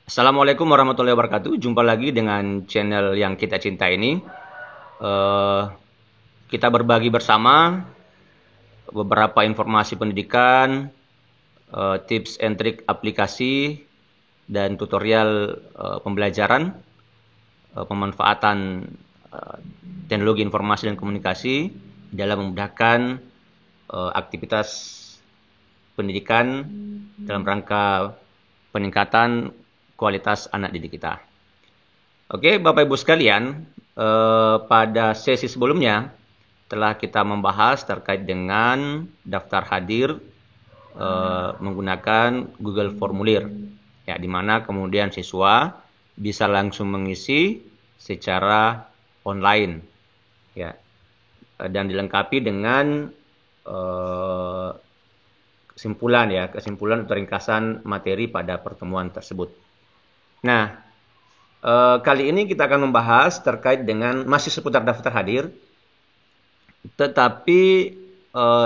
Assalamualaikum warahmatullahi wabarakatuh. Jumpa lagi dengan channel yang kita cinta ini. Eh, kita berbagi bersama beberapa informasi pendidikan, tips and trik aplikasi, dan tutorial pembelajaran, pemanfaatan teknologi informasi dan komunikasi dalam memudahkan aktivitas pendidikan dalam rangka peningkatan kualitas anak didik kita. Oke, Bapak Ibu sekalian, pada sesi sebelumnya telah kita membahas terkait dengan daftar hadir menggunakan Google Formulir, ya, di mana kemudian siswa bisa langsung mengisi secara online, ya, dan dilengkapi dengan kesimpulan atau ringkasan materi pada pertemuan tersebut. Nah, kali ini kita akan membahas terkait dengan masih seputar daftar hadir, tetapi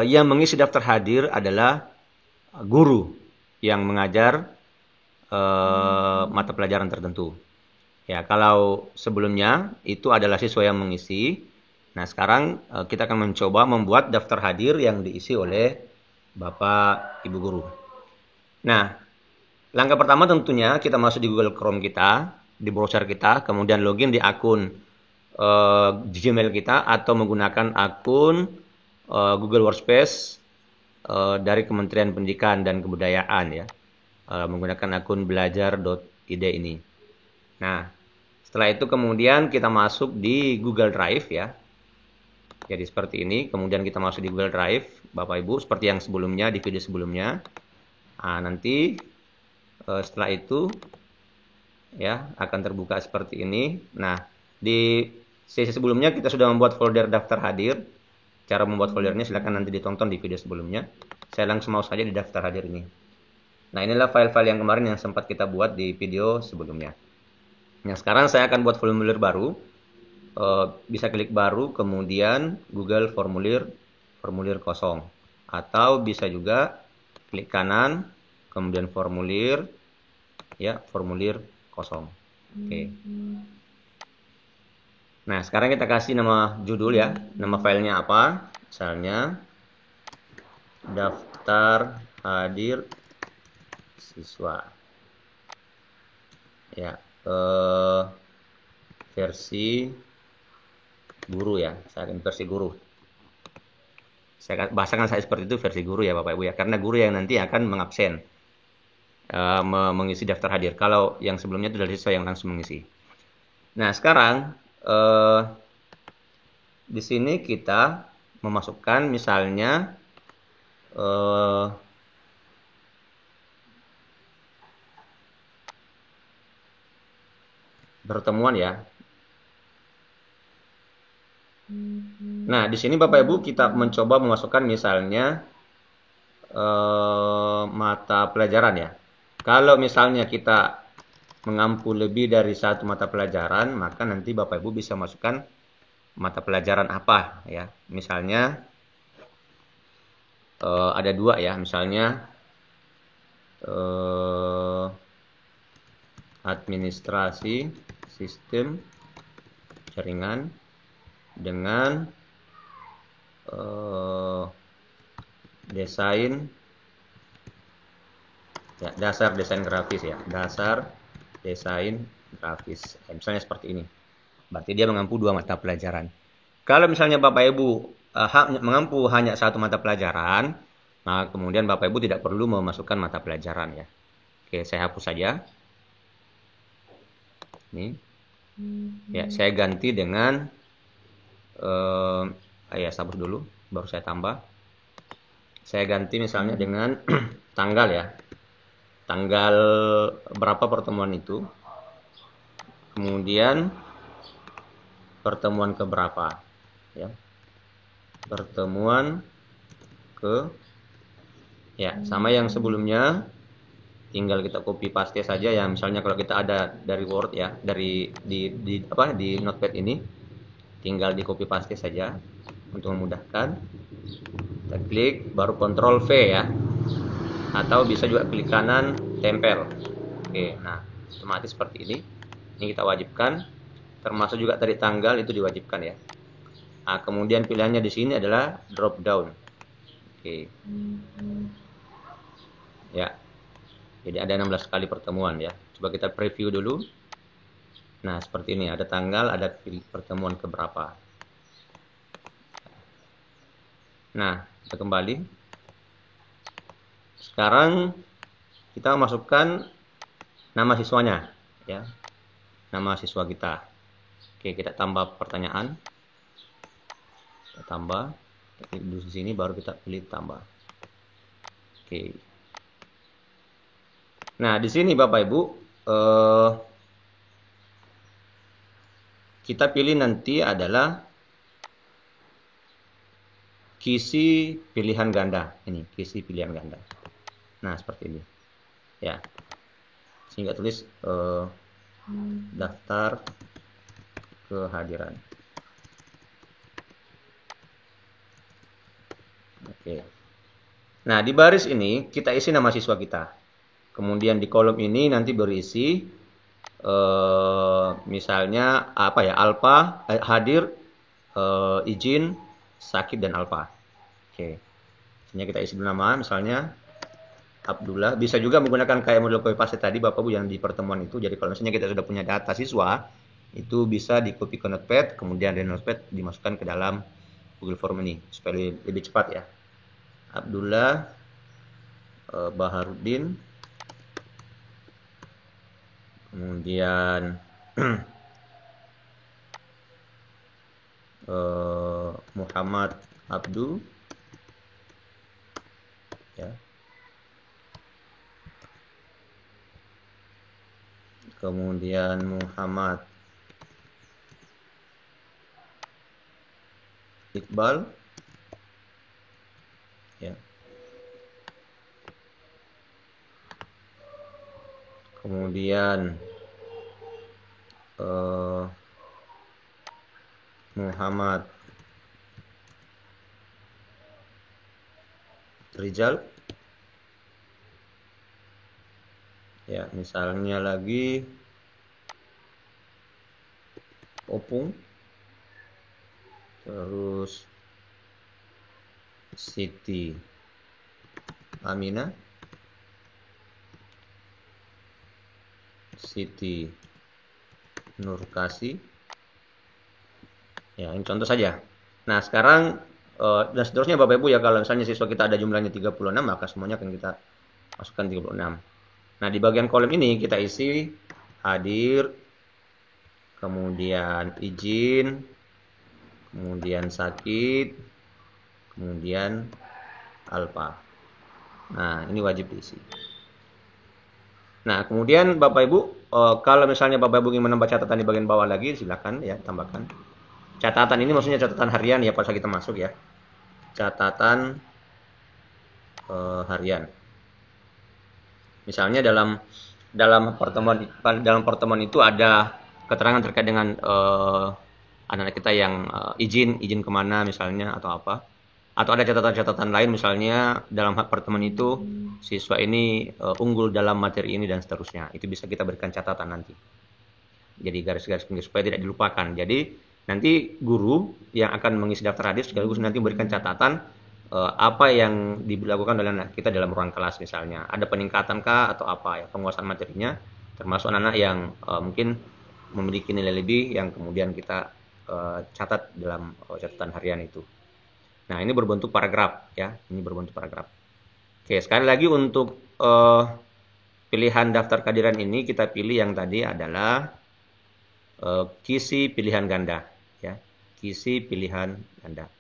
yang mengisi daftar hadir adalah guru yang mengajar mata pelajaran tertentu. Ya, kalau sebelumnya itu adalah siswa yang mengisi. Nah, sekarang kita akan mencoba membuat daftar hadir yang diisi oleh Bapak Ibu guru. Nah, langkah pertama tentunya kita masuk di Google Chrome kita, di browser kita, kemudian login di akun Gmail kita atau menggunakan akun Google Workspace dari Kementerian Pendidikan dan Kebudayaan, ya, menggunakan akun belajar.id ini. Nah, setelah itu kemudian kita masuk di Google Drive, ya. Jadi seperti ini, kemudian kita masuk di Google Drive, Bapak Ibu, seperti yang sebelumnya, di video sebelumnya. Nah, nanti setelah itu, ya, akan terbuka seperti ini. Nah, di sesi sebelumnya kita sudah membuat folder daftar hadir. Cara membuat foldernya silakan nanti ditonton di video sebelumnya. Saya langsung mau saja di daftar hadir ini. Nah, inilah file-file yang kemarin yang sempat kita buat di video sebelumnya. Nah, sekarang saya akan buat formulir baru. Bisa klik baru, kemudian Google formulir kosong. Atau bisa juga klik kanan, kemudian formulir, ya, formulir kosong. Oke. Nah, sekarang kita kasih nama judul, ya, nama filenya apa? Misalnya daftar hadir siswa, ya, versi guru, ya. Saya versi guru. Saya bahasakan saya seperti itu, versi guru, ya Bapak Ibu, ya, karena guru yang nanti akan mengabsen, mengisi daftar hadir. Kalau yang sebelumnya itu dari siswa yang langsung mengisi. Nah, sekarang di sini kita memasukkan misalnya pertemuan, ya. Nah, di sini Bapak Ibu kita mencoba memasukkan misalnya mata pelajaran, ya. Kalau misalnya kita mengampu lebih dari satu mata pelajaran, maka nanti Bapak Ibu bisa masukkan mata pelajaran apa, ya. Misalnya ada dua, ya. Misalnya administrasi sistem jaringan dengan desain, ya, dasar desain grafis, ya, dasar desain grafis, ya, misalnya seperti ini. Berarti dia mengampu dua mata pelajaran. Kalau misalnya Bapak Ibu mengampu hanya satu mata pelajaran, maka kemudian Bapak Ibu tidak perlu memasukkan mata pelajaran, ya. Oke, saya hapus saja. Ini, ya, saya ganti dengan ya, sabar dulu, baru saya tambah. Saya ganti misalnya dengan tanggal, ya. Tanggal berapa pertemuan itu. Kemudian pertemuan ke berapa, ya. Pertemuan ke, ya, sama yang sebelumnya. Tinggal kita copy paste saja, ya. Misalnya kalau kita ada dari Word, ya, dari di Notepad ini, tinggal di copy paste saja untuk memudahkan. Kita klik baru Ctrl V, ya. Atau bisa juga klik kanan tempel. Oke, nah otomatis seperti ini. Ini kita wajibkan, termasuk juga tadi tanggal itu diwajibkan ya. Nah, kemudian pilihannya di sini adalah drop down. Oke. Ya. Jadi ada 16 kali pertemuan ya. Coba kita preview dulu. Nah, seperti ini, ada tanggal, ada pertemuan keberapa. Nah, kita kembali. Sekarang kita masukkan nama siswanya ya. Nama siswa kita. Oke, kita tambah pertanyaan. Kita tambah. Di sini baru kita pilih tambah. Oke. Nah, di sini Bapak Ibu kita pilih nanti adalah kisi pilihan ganda. Ini kisi pilihan ganda. Nah, seperti ini. Ya. Sehingga tulis daftar kehadiran. Oke. Nah, di baris ini kita isi nama siswa kita. Kemudian di kolom ini nanti berisi misalnya apa ya, alfa, hadir, izin, sakit, dan alfa. Oke. Sini kita isi dulu nama, misalnya Abdullah. Bisa juga menggunakan kayak model copy paste tadi Bapak Ibu yang di pertemuan itu. Jadi kalau misalnya kita sudah punya data siswa, itu bisa di copy ke Notepad, kemudian dari Notepad dimasukkan ke dalam Google Form ini supaya lebih cepat ya. Abdullah Baharudin, kemudian Muhammad Abdul ya, kemudian Muhammad Iqbal ya, kemudian Muhammad Rizal ya, misalnya lagi Opung, terus Siti Aminah, Siti Nurkasi ya, ini contoh saja. Nah, sekarang dan seterusnya Bapak Ibu ya, kalau misalnya siswa kita ada jumlahnya 36, maka semuanya akan kita masukkan 36. Nah, di bagian kolom ini kita isi hadir, kemudian izin, kemudian sakit, kemudian alfa. Nah, ini wajib diisi. Nah, kemudian Bapak Ibu, kalau misalnya Bapak Ibu ingin menambah catatan di bagian bawah lagi, silakan ya, tambahkan. Catatan ini maksudnya catatan harian ya, pas kita masuk ya. Catatan harian. Misalnya dalam pertemuan itu ada keterangan terkait dengan anak-anak kita yang izin kemana misalnya atau apa. Atau ada catatan-catatan lain misalnya dalam pertemuan itu siswa ini unggul dalam materi ini dan seterusnya. Itu bisa kita berikan catatan nanti. Jadi garis-garis pinggir supaya tidak dilupakan. Jadi nanti guru yang akan mengisi daftar hadir sekaligus nanti memberikan catatan apa yang dilakukan oleh anak kita dalam ruang kelas misalnya. Ada peningkatan kah atau apa ya, penguasaan materinya, termasuk anak-anak yang mungkin memiliki nilai lebih yang kemudian kita catat dalam catatan harian itu. Nah, ini berbentuk paragraf ya, ini berbentuk paragraf. Oke, sekali lagi untuk pilihan daftar kehadiran ini kita pilih yang tadi adalah kisi pilihan ganda ya, kisi pilihan ganda.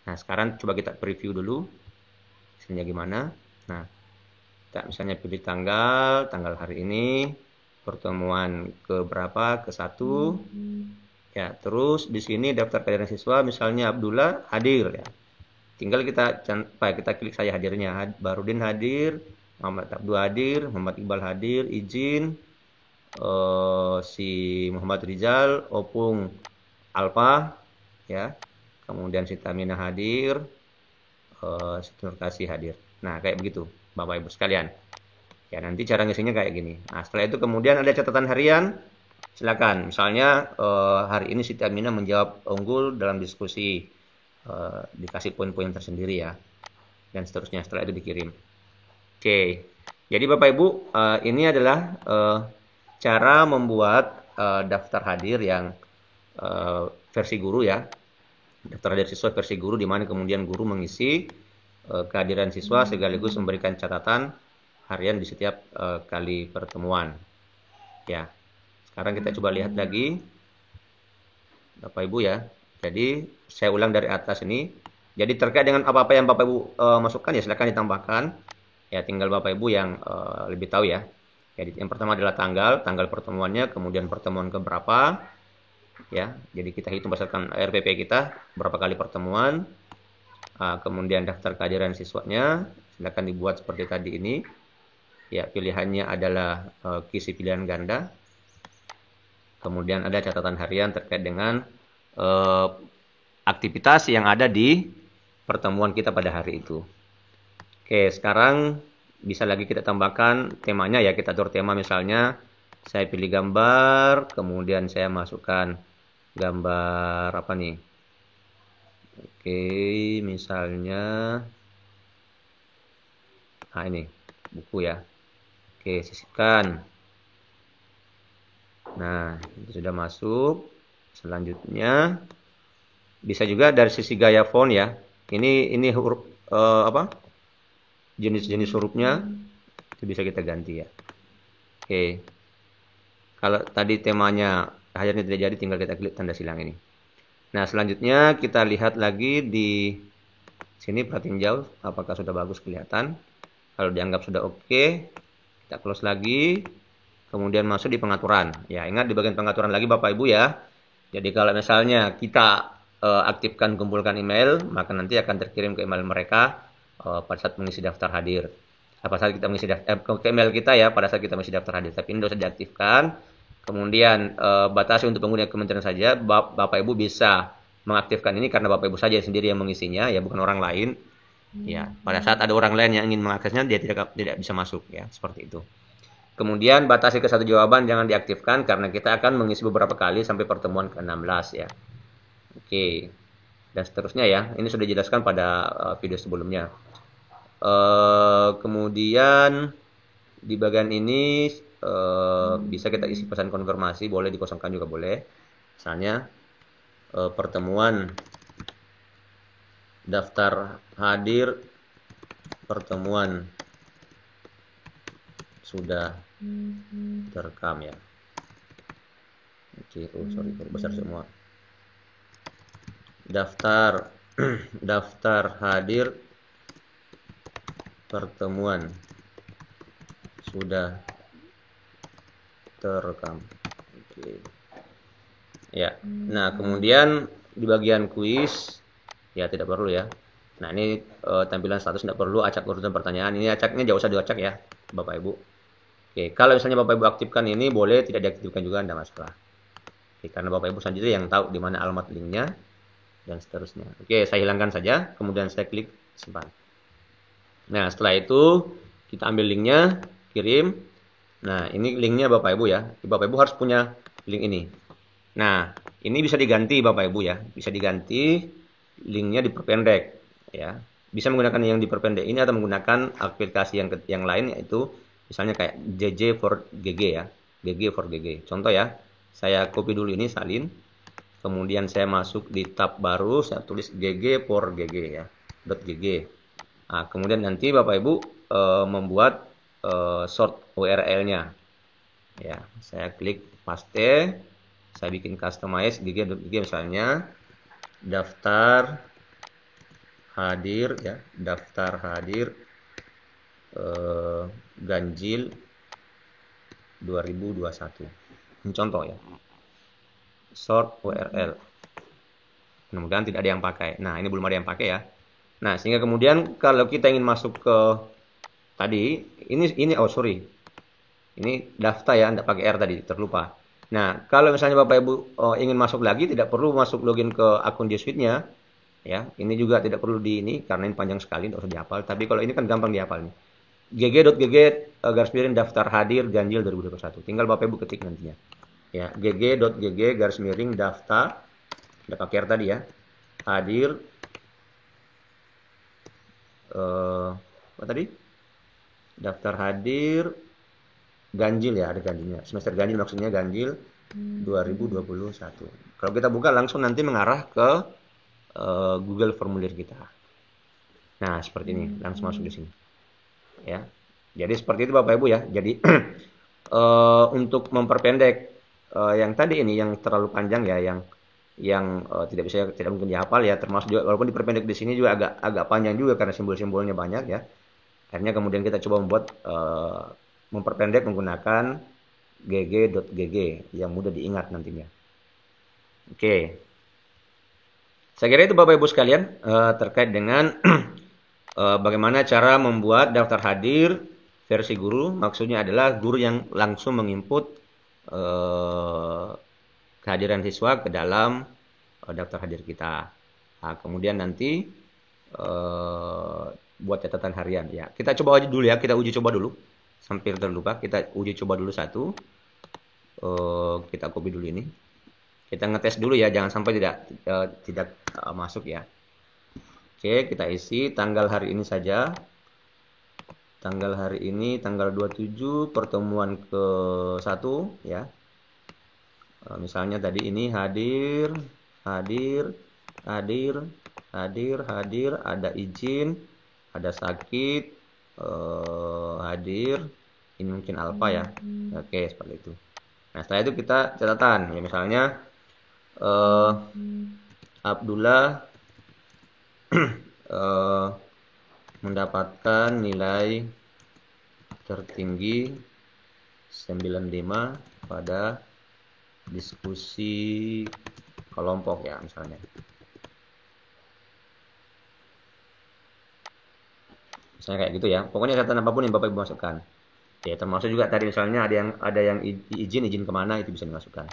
Nah, sekarang coba kita preview dulu hasilnya gimana. Nah, kita misalnya pilih tanggal hari ini, pertemuan ke berapa, ke 1 ya. Terus di sini daftar kehadiran siswa misalnya Abdullah hadir ya. Tinggal kita klik saja hadirnya. Barudin hadir, Muhammad Abdul hadir, Muhammad Iqbal hadir, izin, si Muhammad Rizal, Opung Alfa ya, kemudian si Tamina hadir, Siti Nurkasi hadir. Nah, kayak begitu Bapak Ibu sekalian. Ya, nanti cara ngisinya kayak gini. Nah, setelah itu kemudian ada catatan harian. Silakan. Misalnya hari ini Siti Aminah menjawab unggul dalam diskusi. Dikasih poin-poin tersendiri ya. Dan seterusnya. Setelah itu dikirim. Oke. Jadi Bapak Ibu, ini adalah cara membuat daftar hadir yang versi guru ya. Daftar hadir siswa versi guru, di mana kemudian guru mengisi kehadiran siswa sekaligus memberikan catatan harian di setiap kali pertemuan. Ya, sekarang kita coba lihat lagi, Bapak Ibu ya. Jadi saya ulang dari atas ini. Jadi terkait dengan apa-apa yang Bapak Ibu masukkan ya silakan ditambahkan. Ya, tinggal Bapak Ibu yang lebih tahu ya. Jadi yang pertama adalah tanggal pertemuannya, kemudian pertemuan keberapa. Ya, jadi kita hitung berdasarkan RPP kita berapa kali pertemuan. Kemudian daftar kehadiran siswanya, silakan dibuat seperti tadi ini. Ya, pilihannya adalah kisi pilihan ganda. Kemudian ada catatan harian terkait dengan aktivitas yang ada di pertemuan kita pada hari itu. Oke, sekarang bisa lagi kita tambahkan temanya ya. Kita atur tema, misalnya saya pilih gambar, kemudian saya masukkan gambar apa nih? Oke, misalnya ini buku ya. Oke, sisipkan. Nah, itu sudah masuk. Selanjutnya bisa juga dari sisi gaya font ya. Ini huruf jenis-jenis hurufnya itu bisa kita ganti ya. Oke. Kalau tadi temanya akhirnya tidak jadi, tinggal kita klik tanda silang ini. Nah, selanjutnya kita lihat lagi di sini, perhatiin jauh apakah sudah bagus kelihatan. Kalau dianggap sudah oke, kita close lagi. Kemudian masuk di pengaturan. Ya, ingat di bagian pengaturan lagi Bapak Ibu ya. Jadi kalau misalnya kita aktifkan kumpulkan email, maka nanti akan terkirim ke email mereka pada saat mengisi daftar hadir. Pada saat kita mengisi ke email kita ya, pada saat kita mengisi daftar hadir. Tapi ini sudah diaktifkan. Kemudian batasi untuk pengguna kementerian saja. Bapak Ibu bisa mengaktifkan ini karena Bapak Ibu saja sendiri yang mengisinya ya, bukan orang lain. Ya, pada saat ada orang lain yang ingin mengaksesnya, dia tidak bisa masuk ya, seperti itu. Kemudian batasi ke satu jawaban jangan diaktifkan karena kita akan mengisi beberapa kali sampai pertemuan ke-16 ya. Oke. Dan seterusnya ya. Ini sudah dijelaskan pada video sebelumnya. Kemudian di bagian ini bisa kita isi pesan konfirmasi, boleh dikosongkan juga boleh. Misalnya pertemuan daftar hadir pertemuan sudah terekam ya. Oke, sorry besar semua. Daftar hadir pertemuan sudah terekam. Oke. Ya. Nah, kemudian di bagian kuis ya tidak perlu ya. Nah, ini tampilan status tidak perlu, acak urutan pertanyaan. Ini acaknya jauh usah diacak ya, Bapak Ibu. Oke, kalau misalnya Bapak Ibu aktifkan ini, boleh tidak diaktifkan juga, tidak masalah. Oke, karena Bapak Ibu sendiri yang tahu di mana alamat linknya dan seterusnya. Oke, saya hilangkan saja, kemudian saya klik simpan. Nah, setelah itu kita ambil linknya, kirim. Nah, ini linknya Bapak Ibu ya. Bapak Ibu harus punya link ini. Nah, ini bisa diganti Bapak Ibu ya. Bisa diganti, linknya diperpendek ya. Bisa menggunakan yang diperpendek ini atau menggunakan aplikasi yang lain, yaitu misalnya kayak JJ for GG ya. GG for GG. Contoh ya. Saya copy dulu ini, salin. Kemudian saya masuk di tab baru, saya tulis GG for GG ya. .gg. Nah, kemudian nanti Bapak Ibu membuat short URL-nya. Ya, saya klik paste. Saya bikin customize GG misalnya daftar hadir ya, daftar hadir ganjil 2021. Ini contoh ya. Short URL. Mudah-mudahan tidak ada yang pakai. Nah, ini belum ada yang pakai ya. Nah, sehingga kemudian kalau kita ingin masuk ke tadi, ini ini daftar ya, tidak pakai R tadi, terlupa. Nah, kalau misalnya Bapak Ibu ingin masuk lagi, tidak perlu masuk login ke akun G Suite-nya. Ya, ini juga tidak perlu karena ini panjang sekali, tidak usah dihafal. Tapi kalau ini kan gampang dihafal nih. gg.gg garis miring daftar hadir ganjil 2021. Tinggal Bapak Ibu ketik nantinya. Ya, gg.gg garis miring daftar, ada pakai R tadi ya, hadir apa tadi? Daftar hadir ganjil ya, ada ganjilnya. Semester ganjil maksudnya ganjil 2021. Kalau kita buka langsung nanti mengarah ke Google formulir kita. Nah, seperti ini, langsung masuk di sini. Ya. Jadi seperti itu Bapak Ibu ya. Jadi untuk memperpendek yang tadi ini yang terlalu panjang ya, yang tidak mungkin dihafal ya, termasuk juga walaupun diperpendek di sini juga agak panjang juga karena simbol-simbolnya banyak ya. Akhirnya kemudian kita coba membuat memperpendek menggunakan gg.gg yang mudah diingat nantinya. Oke. Saya kira itu Bapak Ibu sekalian terkait dengan bagaimana cara membuat daftar hadir versi guru. Maksudnya adalah guru yang langsung menginput kehadiran siswa ke dalam daftar hadir kita. Nah, kemudian nanti buat catatan harian ya. Kita coba aja dulu ya, kita uji coba dulu. Hampir terlupa, kita uji coba dulu satu. Kita copy dulu ini. Kita ngetes dulu ya, jangan sampai tidak masuk ya. Oke, kita isi tanggal hari ini saja. Tanggal hari ini tanggal 27 pertemuan ke-1 ya. Misalnya tadi ini hadir, ada izin, ada sakit, hadir, ini mungkin alfa ya. Oke, seperti itu. Nah, setelah itu kita catatan ya, misalnya Abdullah mendapatkan nilai tertinggi 95 pada diskusi kelompok ya misalnya. Misalnya kayak gitu ya. Pokoknya catatan apapun yang Bapak Ibu masukkan. Ya, termasuk juga tadi misalnya ada yang izin kemana itu bisa dimasukkan.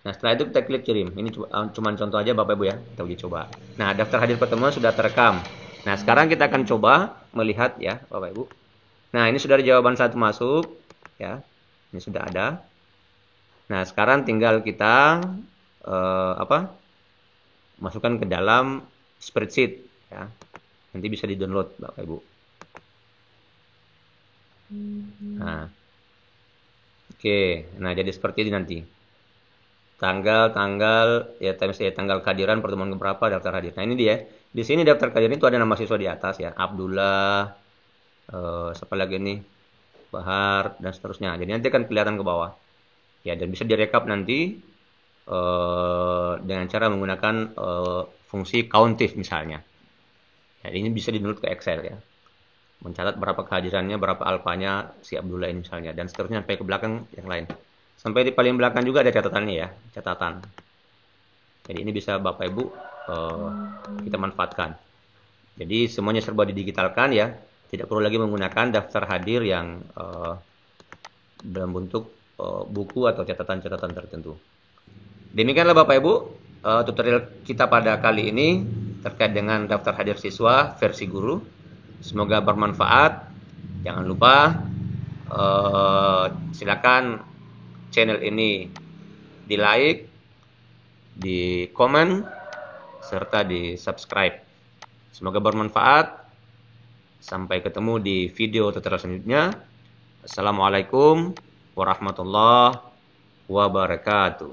Nah, setelah itu kita klik kirim. Ini cuma contoh aja Bapak Ibu ya, kita uji coba. Nah, daftar hadir pertemuan sudah terekam. Nah, sekarang kita akan coba melihat ya Bapak Ibu. Nah, ini sudah ada jawaban satu masuk ya. Ini sudah ada. Nah, sekarang tinggal kita masukkan ke dalam spreadsheet ya. Nanti bisa di-download Bapak Ibu. Nah. Oke, nah jadi seperti ini nanti. Tanggal ya tanggal kehadiran pertemuan keberapa daftar hadir. Nah, ini dia. Di sini daftar kehadiran itu ada nama siswa di atas ya. Abdullah, siapa lagi nih? Bahar dan seterusnya. Jadi nanti akan kelihatan ke bawah. Ya, dan bisa direkap nanti dengan cara menggunakan fungsi countif misalnya. Nah, ini bisa di-download ke Excel ya. Mencatat berapa kehadirannya, berapa alfanya si Abdullah ini misalnya, dan seterusnya sampai ke belakang yang lain. Sampai di paling belakang juga ada catatannya ya, catatan. Jadi ini bisa Bapak Ibu kita manfaatkan. Jadi semuanya serba didigitalkan ya, tidak perlu lagi menggunakan daftar hadir yang dalam bentuk buku atau catatan-catatan tertentu. Demikianlah Bapak Ibu tutorial kita pada kali ini terkait dengan daftar hadir siswa versi guru. Semoga bermanfaat. Jangan lupa silakan channel ini di like, di komen, serta di subscribe. Semoga bermanfaat. Sampai ketemu di video tutorial selanjutnya. Assalamualaikum warahmatullahi wabarakatuh.